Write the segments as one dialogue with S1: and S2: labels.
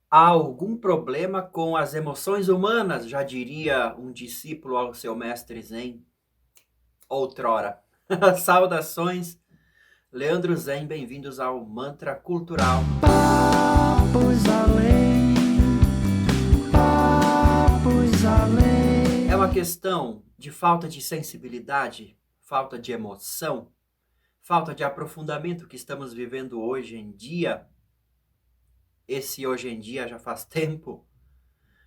S1: Há algum problema com as emoções humanas? Já diria um discípulo ao seu mestre Zen, outrora. Saudações, Leandro Zen, bem-vindos ao Mantra Cultural.
S2: Papos além, papos além.
S1: É uma questão de falta de sensibilidade, falta de emoção, falta de aprofundamento que estamos vivendo hoje em dia. Esse hoje em dia já faz tempo,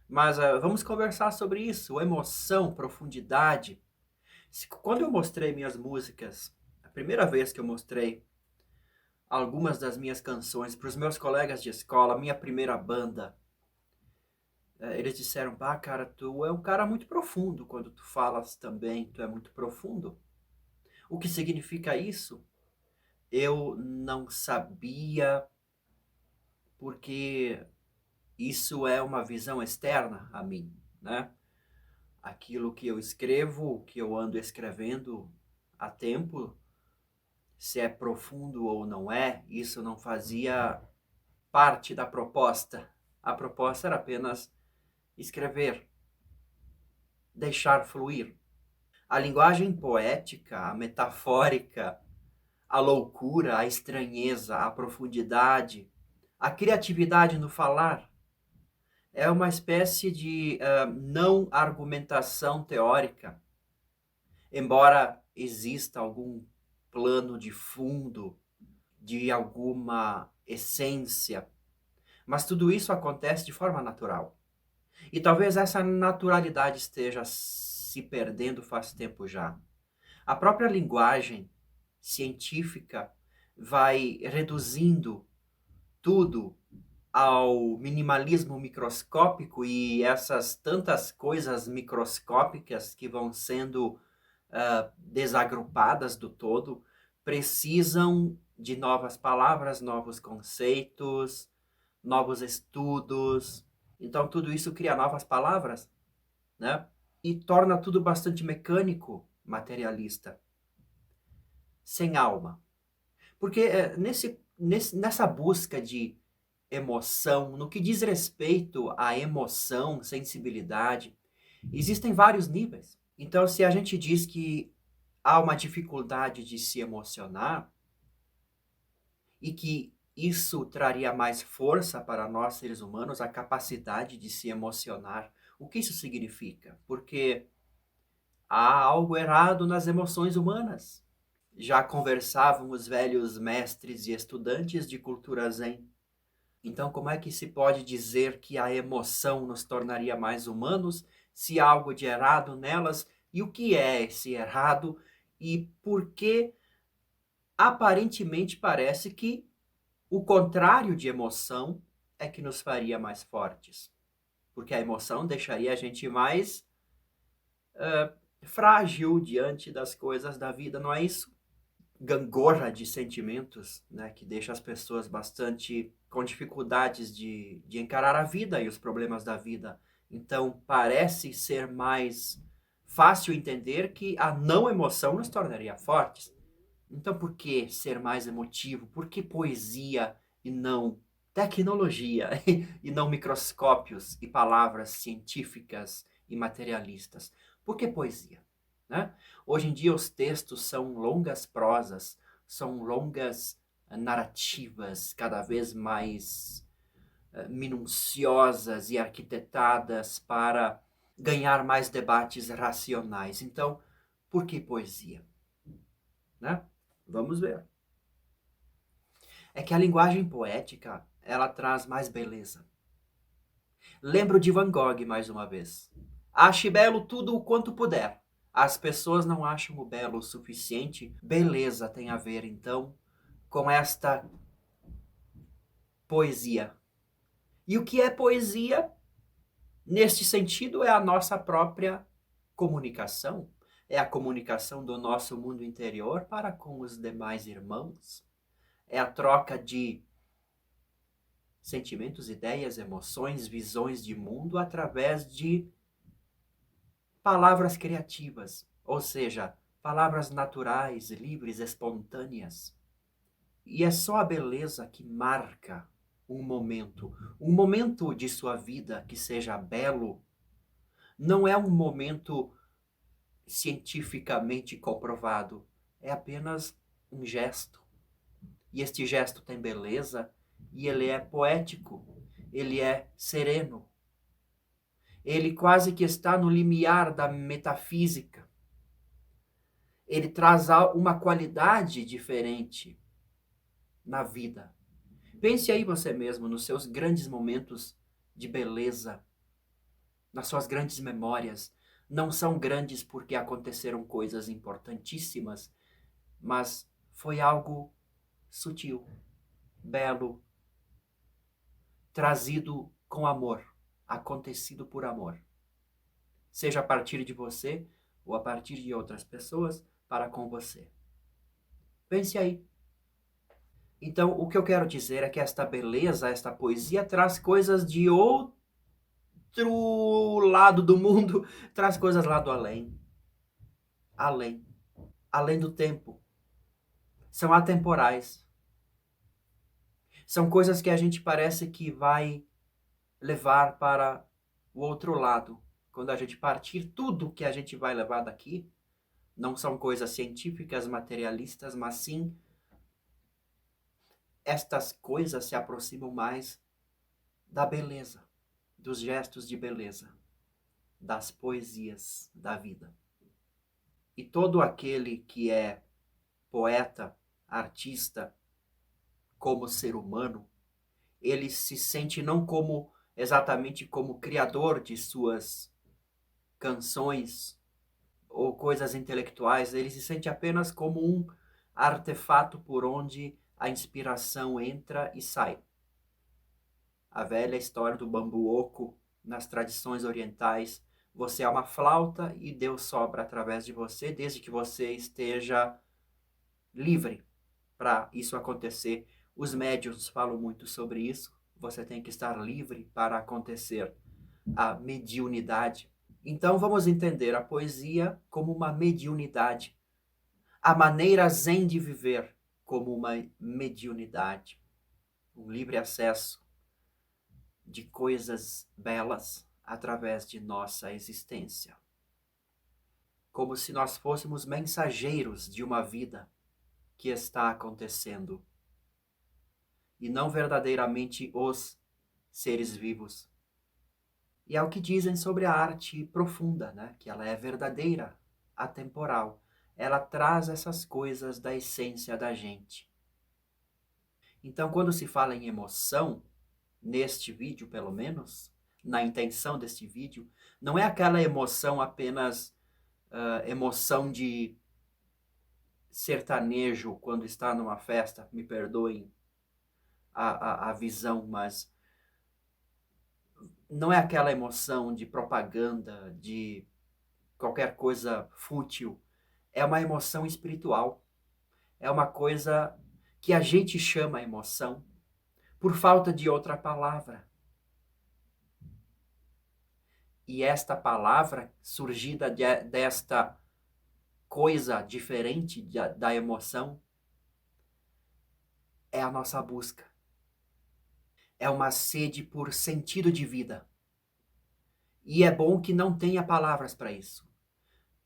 S1: mas vamos conversar sobre isso, emoção, profundidade. Quando eu mostrei minhas músicas, a primeira vez que eu mostrei algumas das minhas canções para os meus colegas de escola, minha primeira banda, eles disseram: "Bah, cara, tu é um cara muito profundo quando tu falas também, tu é muito profundo." O que significa isso? Eu não sabia, porque isso é uma visão externa a mim, né? Aquilo que eu escrevo, que eu ando escrevendo há tempo, se é profundo ou não é, isso não fazia parte da proposta. A proposta era apenas escrever, deixar fluir. A linguagem poética, a metafórica, a loucura, a estranheza, a profundidade, a criatividade no falar é uma espécie de não argumentação teórica, embora exista algum plano de fundo, de alguma essência, mas tudo isso acontece de forma natural. E talvez essa naturalidade esteja se perdendo faz tempo já. A própria linguagem científica vai reduzindo tudo ao minimalismo microscópico, e essas tantas coisas microscópicas que vão sendo desagrupadas do todo precisam de novas palavras, novos conceitos, novos estudos. Então tudo isso cria novas palavras, né? E torna tudo bastante mecânico, materialista, sem alma. Porque nessa busca de emoção, no que diz respeito à emoção, sensibilidade, existem vários níveis. Então, se a gente diz que há uma dificuldade de se emocionar e que isso traria mais força para nós seres humanos, a capacidade de se emocionar, o que isso significa? Porque há algo errado nas emoções humanas. Já conversavam os velhos mestres e estudantes de cultura zen. Então, como é que se pode dizer que a emoção nos tornaria mais humanos se há algo de errado nelas? E o que é esse errado? E por que aparentemente parece que o contrário de emoção é que nos faria mais fortes? Porque a emoção deixaria a gente mais frágil diante das coisas da vida, não é isso? Gangorra de sentimentos, né, que deixa as pessoas bastante com dificuldades de encarar a vida e os problemas da vida. Então, parece ser mais fácil entender que a não emoção nos tornaria fortes. Então, por que ser mais emotivo? Por que poesia e não tecnologia e não microscópios e palavras científicas e materialistas? Por que poesia? Né? Hoje em dia os textos são longas prosas, são longas narrativas cada vez mais minuciosas e arquitetadas para ganhar mais debates racionais. Então, por que poesia? Né? Vamos ver. É que a linguagem poética, ela traz mais beleza. Lembro de Van Gogh mais uma vez. Ache belo tudo o quanto puder. As pessoas não acham o belo o suficiente. Beleza tem a ver, então, com esta poesia. E o que é poesia? Neste sentido, é a nossa própria comunicação. É a comunicação do nosso mundo interior para com os demais irmãos. É a troca de sentimentos, ideias, emoções, visões de mundo através de palavras criativas, ou seja, palavras naturais, livres, espontâneas. E é só a beleza que marca, um momento. Um momento de sua vida que seja belo não é um momento cientificamente comprovado. É apenas um gesto. E este gesto tem beleza e ele é poético, ele é sereno. Ele quase que está no limiar da metafísica. Ele traz uma qualidade diferente na vida. Pense aí você mesmo nos seus grandes momentos de beleza, nas suas grandes memórias. Não são grandes porque aconteceram coisas importantíssimas, mas foi algo sutil, belo, trazido com amor, acontecido por amor. Seja a partir de você ou a partir de outras pessoas para com você. Pense aí. Então, o que eu quero dizer é que esta beleza, esta poesia traz coisas de outro lado do mundo, traz coisas lá do além. Além. Além do tempo. São atemporais. São coisas que a gente parece que vai levar para o outro lado. Quando a gente partir, tudo que a gente vai levar daqui não são coisas científicas, materialistas, mas sim estas coisas se aproximam mais da beleza, dos gestos de beleza, das poesias da vida. E todo aquele que é poeta, artista, como ser humano, ele se sente não como exatamente como criador de suas canções ou coisas intelectuais, ele se sente apenas como um artefato por onde a inspiração entra e sai. A velha história do bambu oco nas tradições orientais, você é uma flauta e Deus sopra através de você, desde que você esteja livre para isso acontecer. Os médiuns falam muito sobre isso. Você tem que estar livre para acontecer a mediunidade. Então vamos entender a poesia como uma mediunidade, a maneira zen de viver como uma mediunidade, um livre acesso de coisas belas através de nossa existência. Como se nós fôssemos mensageiros de uma vida que está acontecendo e não verdadeiramente os seres vivos. E é o que dizem sobre a arte profunda, né? Que ela é verdadeira, atemporal. Ela traz essas coisas da essência da gente. Então, quando se fala em emoção, neste vídeo pelo menos, na intenção deste vídeo, não é aquela emoção apenas emoção de sertanejo quando está numa festa, me perdoem a visão, mas não é aquela emoção de propaganda, de qualquer coisa fútil. É uma emoção espiritual. É uma coisa que a gente chama emoção por falta de outra palavra. E esta palavra, surgida desta coisa diferente da emoção, é a nossa busca. É uma sede por sentido de vida. E é bom que não tenha palavras para isso.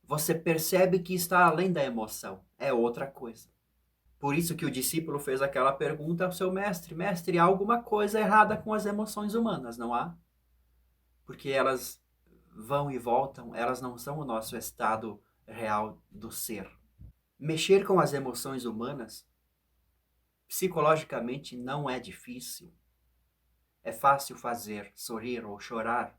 S1: Você percebe que está além da emoção. É outra coisa. Por isso que o discípulo fez aquela pergunta ao seu mestre. Mestre, há alguma coisa errada com as emoções humanas, não há? Porque elas vão e voltam, elas não são o nosso estado real do ser. Mexer com as emoções humanas, psicologicamente, não é difícil. É fácil fazer sorrir ou chorar.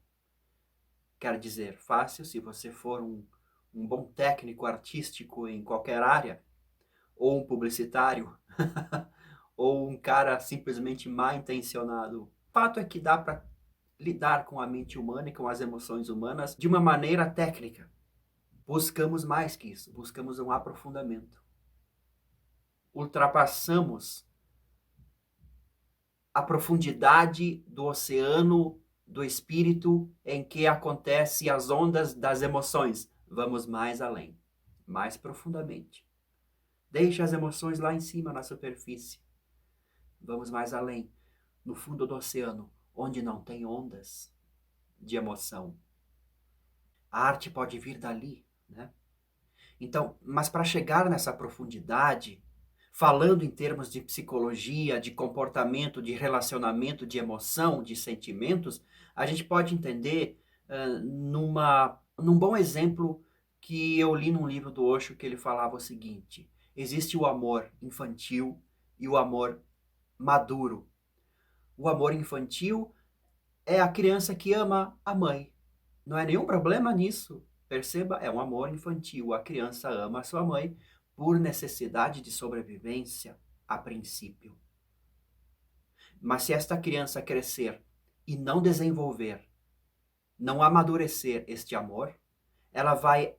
S1: Quer dizer, fácil se você for um bom técnico artístico em qualquer área, ou um publicitário, ou um cara simplesmente mal intencionado. O fato é que dá para lidar com a mente humana e com as emoções humanas de uma maneira técnica. Buscamos mais que isso, buscamos um aprofundamento. Ultrapassamos a profundidade do oceano do espírito em que acontecem as ondas das emoções. Vamos mais além, mais profundamente. Deixa as emoções lá em cima, na superfície. Vamos mais além. no fundo do oceano, onde não tem ondas de emoção. A arte pode vir dali, né? Então, mas para chegar nessa profundidade, falando em termos de psicologia, de comportamento, de relacionamento, de emoção, de sentimentos, a gente pode entender num bom exemplo que eu li num livro do Osho, que ele falava o seguinte: existe o amor infantil e o amor maduro. O amor infantil é a criança que ama a mãe. Não é nenhum problema nisso. Perceba, é um amor infantil. A criança ama a sua mãe por necessidade de sobrevivência, a princípio. Mas se esta criança crescer e não desenvolver, não amadurecer este amor, ela vai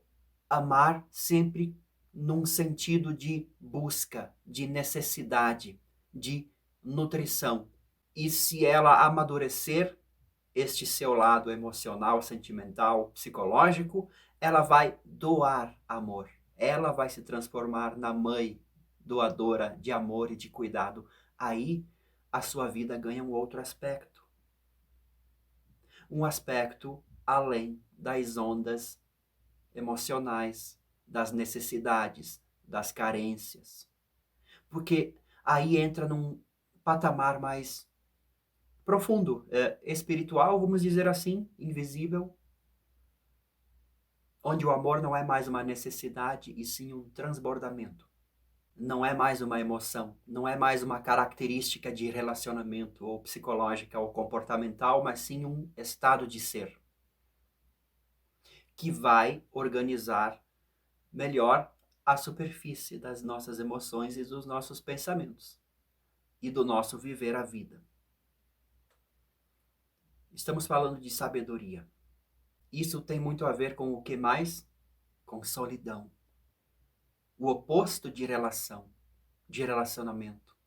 S1: amar sempre num sentido de busca, de necessidade, de nutrição. E se ela amadurecer este seu lado emocional, sentimental, psicológico, ela vai doar amor. Ela vai se transformar na mãe doadora de amor e de cuidado. Aí a sua vida ganha um outro aspecto. Um aspecto além das ondas emocionais, das necessidades, das carências. Porque aí entra num patamar mais profundo, espiritual, vamos dizer assim, invisível, onde o amor não é mais uma necessidade e sim um transbordamento. Não é mais uma emoção, não é mais uma característica de relacionamento ou psicológica ou comportamental, mas sim um estado de ser que vai organizar melhor a superfície das nossas emoções e dos nossos pensamentos e do nosso viver a vida. Estamos falando de sabedoria. Isso tem muito a ver com o que mais? Com solidão. O oposto de relação, de relacionamento,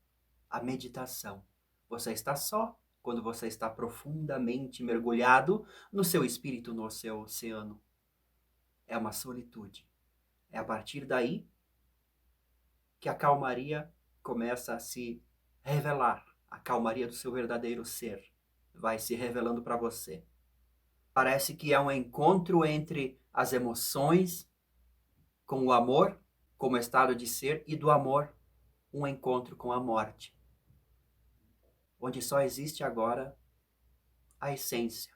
S1: a meditação. Você está só quando você está profundamente mergulhado no seu espírito, no seu oceano. É uma solitude. É a partir daí que a calmaria começa a se revelar. A calmaria do seu verdadeiro ser vai se revelando para você. Parece que é um encontro entre as emoções com o amor, como estado de ser, e do amor, um encontro com a morte. Onde só existe agora a essência.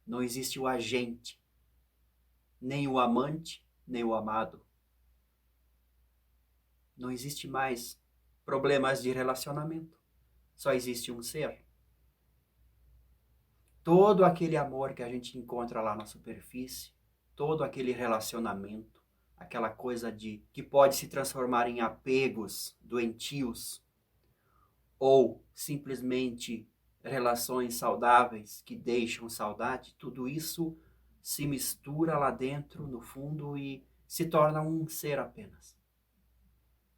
S1: Não existe o agente, nem o amante, nem o amado. Não existe mais problemas de relacionamento. Só existe um ser. Todo aquele amor que a gente encontra lá na superfície, todo aquele relacionamento, aquela coisa que pode se transformar em apegos doentios ou simplesmente relações saudáveis que deixam saudade, tudo isso se mistura lá dentro, no fundo, e se torna um ser apenas.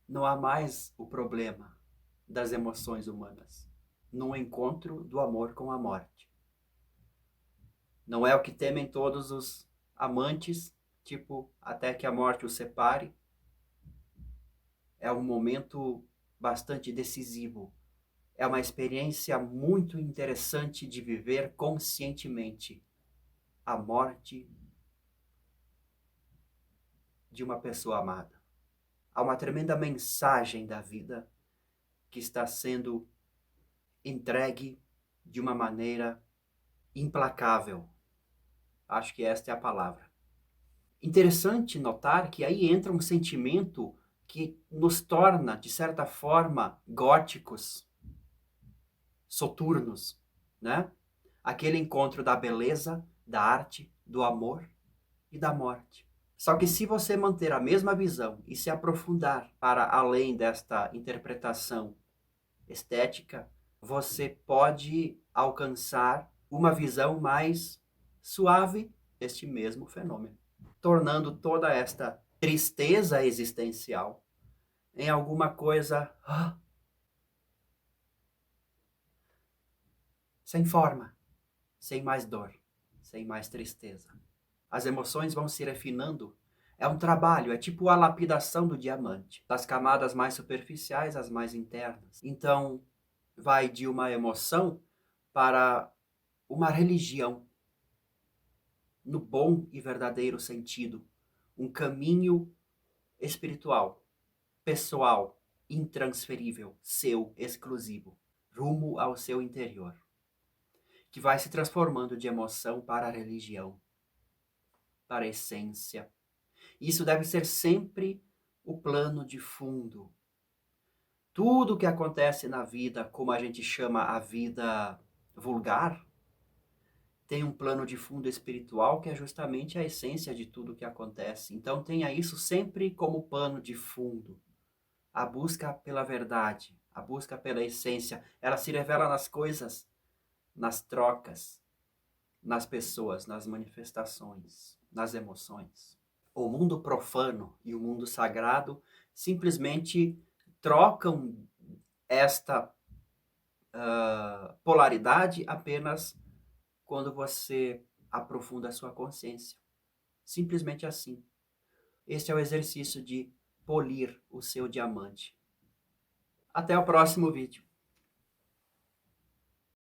S1: Não há mais o problema das emoções humanas no encontro do amor com a morte. Não é o que temem todos os amantes, tipo, até que a morte os separe. É um momento bastante decisivo. É uma experiência muito interessante de viver conscientemente a morte de uma pessoa amada. Há uma tremenda mensagem da vida que está sendo entregue de uma maneira implacável. Acho que esta é a palavra. Interessante notar que aí entra um sentimento que nos torna, de certa forma, góticos, soturnos, né? Aquele encontro da beleza, da arte, do amor e da morte. Só que se você manter a mesma visão e se aprofundar para além desta interpretação estética, você pode alcançar uma visão mais suave deste mesmo fenômeno, tornando toda esta tristeza existencial em alguma coisa sem forma, sem mais dor, sem mais tristeza. As emoções vão se refinando. É um trabalho, é tipo a lapidação do diamante, das camadas mais superficiais às mais internas. Então, vai de uma emoção para uma religião, no bom e verdadeiro sentido, um caminho espiritual, pessoal, intransferível, seu, exclusivo, rumo ao seu interior, que vai se transformando de emoção para a religião, para a essência. Isso deve ser sempre o plano de fundo. Tudo que acontece na vida, como a gente chama a vida vulgar, tem um plano de fundo espiritual que é justamente a essência de tudo que acontece. Então tenha isso sempre como pano de fundo. A busca pela verdade, a busca pela essência, ela se revela nas coisas, nas trocas, nas pessoas, nas manifestações, nas emoções. O mundo profano e o mundo sagrado simplesmente trocam esta polaridade apenas quando você aprofunda a sua consciência. Simplesmente assim. Este é o exercício de polir o seu diamante. Até o próximo vídeo.